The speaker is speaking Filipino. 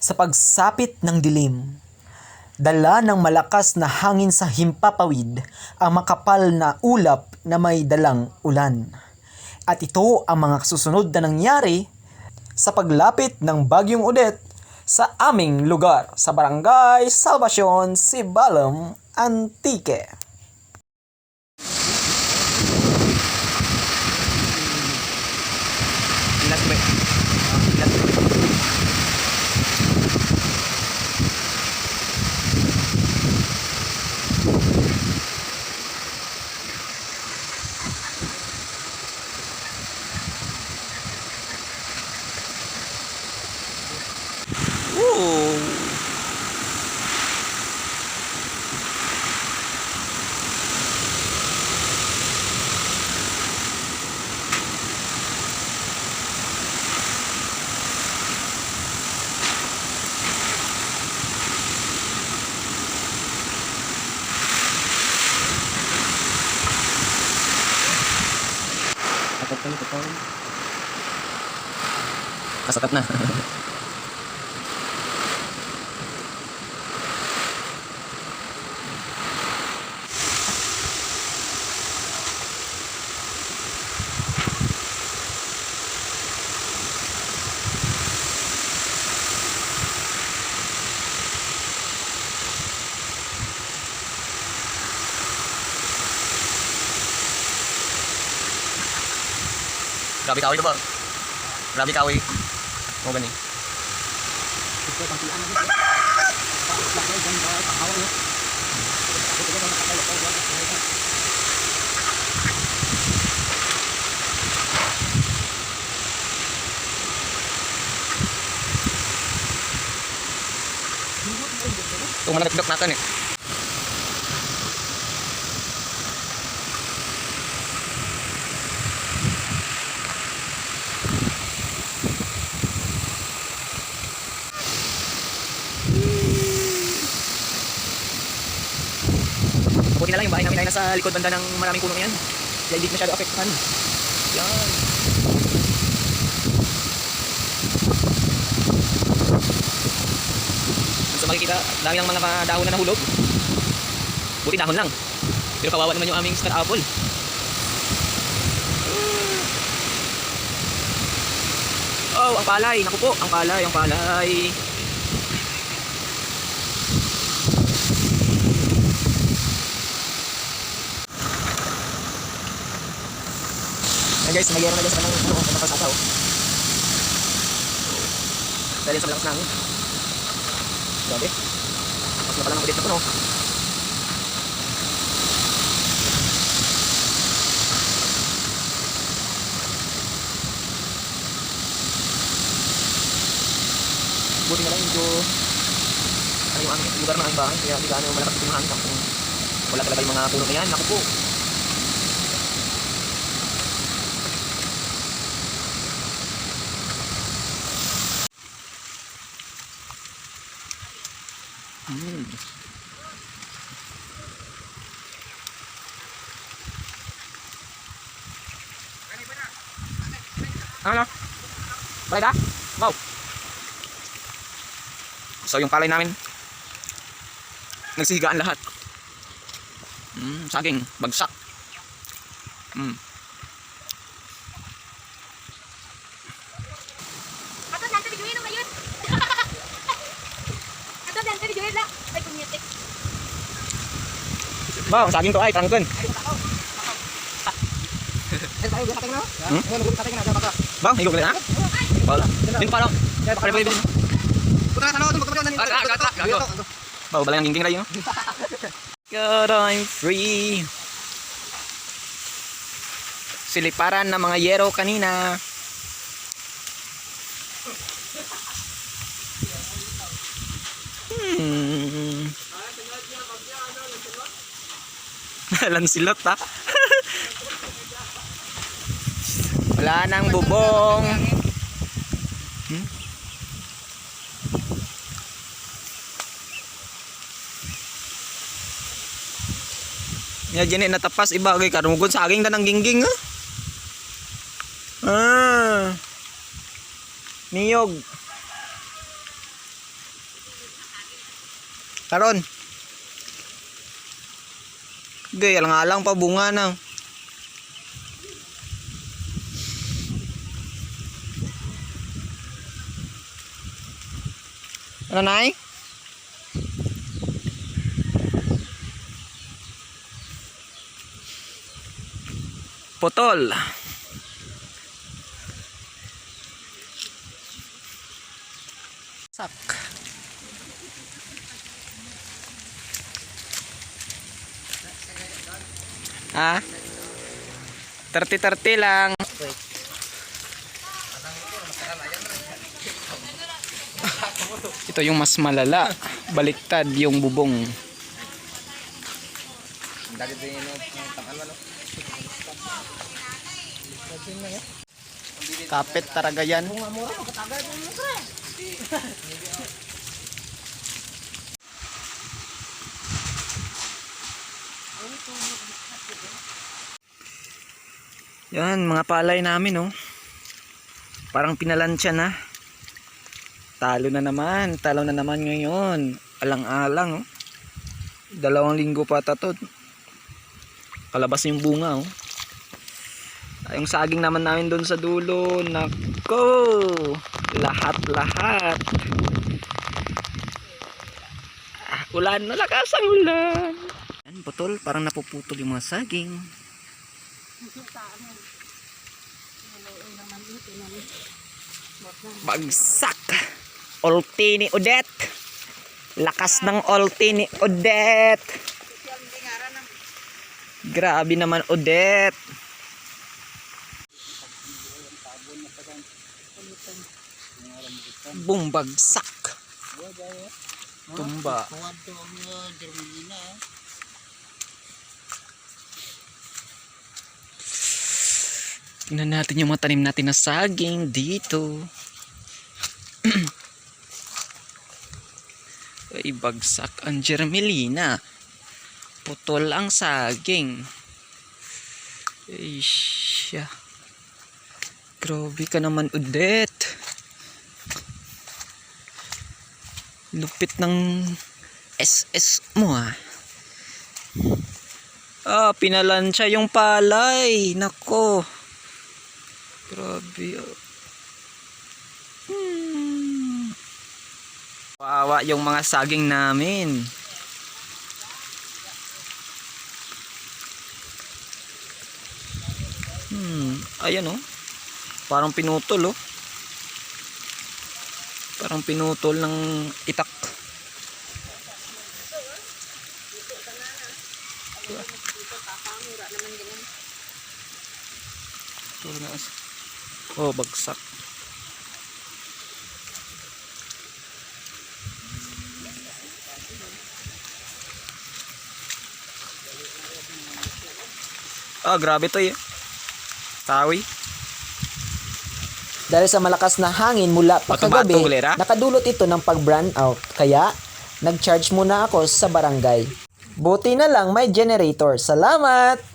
Sa pagsapit ng dilim, dala ng malakas na hangin sa himpapawid ang makapal na ulap na may dalang ulan. At ito ang mga susunod na nangyari sa paglapit ng Bagyong Odette sa aming lugar sa Barangay Salvacion, Sibalom, Antique. Kasakap na. Grabe kahoy ito ba? Grabe kahoy. O gani. Ito malagdok natin eh. Buti na lang yung bahay namin ay nasa likod banda ng maraming puno yan. Kaya hindi masyado apektuhan. Yan. So makikita, dami ng mga dahon na nahulog. Buti dahon lang. Pero kawawa naman yung aming star apple. Oh, ang palay. Naku po, ang palay, ang palay. Ayan guys, nagyero na dyan sa kanang pasataw. Dahil sa malakas namin. Grabe. Mas na pala ng ulit na puno. Buti na lang medyo ano yung aming lugar ng aming bahay. Kaya hindi gaano malakas yung hangin. Kung wala talaga yung mga puno na yan. Naku po. Ano? Balay ka? Wow! So yung palay namin nagsihigaan lahat. Saging, bagsak. Atau nanti dijualin sama Yud. Atau nanti dijualin lah. Ay punyete. Wow, saging to ay trangken. Bang, higo na. Wala. Din pa lang. Pare pare din. Putra sana tu magkaroon ng Wow, balay ang gingking lagi no. God, I'm free. Siliparan ng mga yero kanina. Lansilot ha. Wala nang bubong. Ya jene natapas iba kay karungod sa aging danang gingging ha. Niyog. Karon. Gay, alang-alang pa bunga nang. Ano nay? Potol. Sak. Ha? 30-30 lang. Ito yung mas malala. Baliktad yung bubong. Kapit talaga yan. Yan, mga palay namin, oh. Parang pinalansya na. Talo na naman ngayon. Alang-alang, oh. 2 linggo pa to. Kalabas yung bunga, oh. Yung saging naman namin doon sa dulo. Nako! Lahat. Ulan, nalakas ang ulan. Yan, putol. Parang napuputol yung mga saging. Bagsak. Ulti ni Odette. Lakas ng ulti ni Odette. Grabe naman Odette. Bumbagsak. Tumba. Tingnan natin yung mga tanim natin na saging dito. Ay, bagsak ang germelina. Putol ang saging. Ay, siya. Grabe ka naman, Odette. Lupit ng SS mo, ah. Pinalansya yung palay. Nako. Grabe, oh. Wawa yung mga saging namin. Ayan, oh. Parang pinutol, oh. Parang pinutol ng itak. Oh, bagsak. Grabe to, eh. Tawi. Dahil sa malakas na hangin mula pa Bato-bato, kagabi, gulera? nakadulot ito ng pag-brand out. Kaya, nag-charge muna ako sa barangay. Buti na lang may generator. Salamat!